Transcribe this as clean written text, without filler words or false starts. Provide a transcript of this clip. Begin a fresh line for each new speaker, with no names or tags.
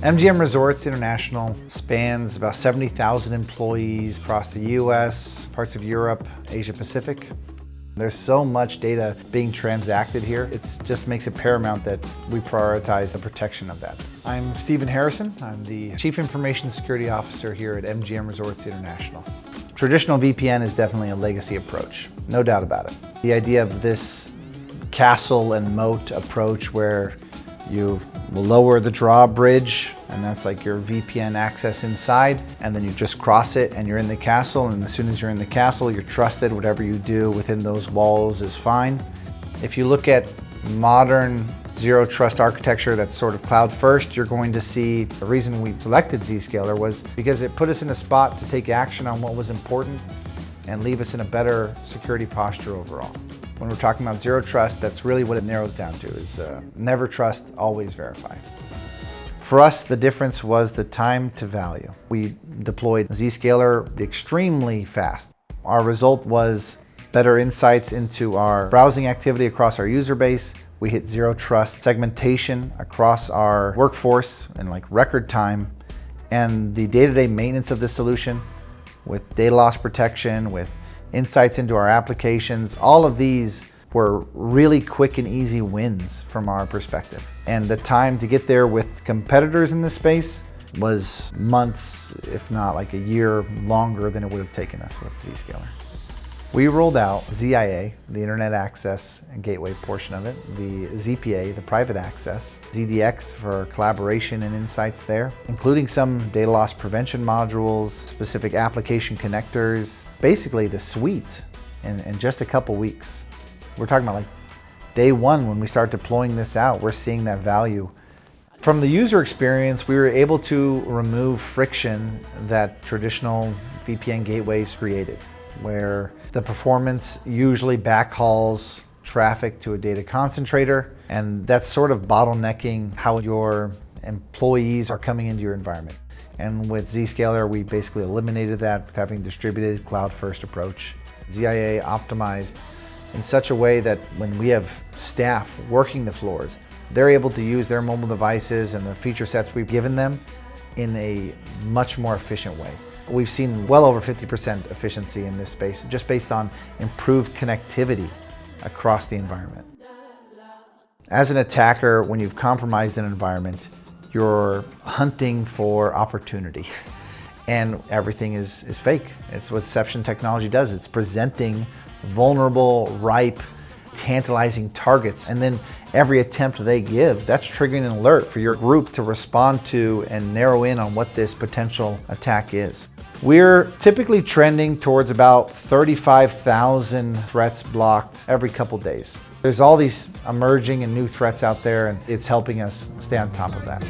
MGM Resorts International spans about 70,000 employees across the US, parts of Europe, Asia Pacific. There's so much data being transacted here, it just makes it paramount that we prioritize the protection of that. I'm Stephen Harrison. I'm the Chief Information Security Officer here at MGM Resorts International. Traditional VPN is definitely a legacy approach, no doubt about it. The idea of this castle and moat approach where you lower the drawbridge, and that's like your VPN access inside, and then you just cross it and you're in the castle, and as soon as you're in the castle, you're trusted. Whatever you do within those walls is fine. If you look at modern zero trust architecture that's sort of cloud first, you're going to see the reason we selected Zscaler was because it put us in a spot to take action on what was important and leave us in a better security posture overall. When we're talking about zero trust, that's really what it narrows down to, is never trust, always verify. For us, the difference was the time to value. We deployed Zscaler extremely fast. Our result was better insights into our browsing activity across our user base. We hit zero trust segmentation across our workforce in like record time. And the day-to-day maintenance of this solution with data loss protection, with insights into our applications, all of these were really quick and easy wins from our perspective. And the time to get there with competitors in this space was months, if not like a year longer than it would have taken us with Zscaler. We rolled out ZIA, the Internet Access and Gateway portion of it, the ZPA, the Private Access, ZDX for collaboration and insights there, including some data loss prevention modules, specific application connectors, basically the suite in just a couple weeks. We're talking about like day one when we start deploying this out, we're seeing that value. From the user experience, we were able to remove friction that traditional VPN gateways created, where the performance usually backhauls traffic to a data concentrator, and that's sort of bottlenecking how your employees are coming into your environment. And with Zscaler, we basically eliminated that with having a distributed cloud-first approach. ZIA optimized in such a way that when we have staff working the floors, they're able to use their mobile devices and the feature sets we've given them in a much more efficient way. We've seen well over 50% efficiency in this space, just based on improved connectivity across the environment. As an attacker, when you've compromised an environment, you're hunting for opportunity. And everything is fake. It's what deception technology does. It's presenting vulnerable, ripe, tantalizing targets. And then every attempt they give, that's triggering an alert for your group to respond to and narrow in on what this potential attack is. We're typically trending towards about 35,000 threats blocked every couple days. There's all these emerging and new threats out there, and it's helping us stay on top of that.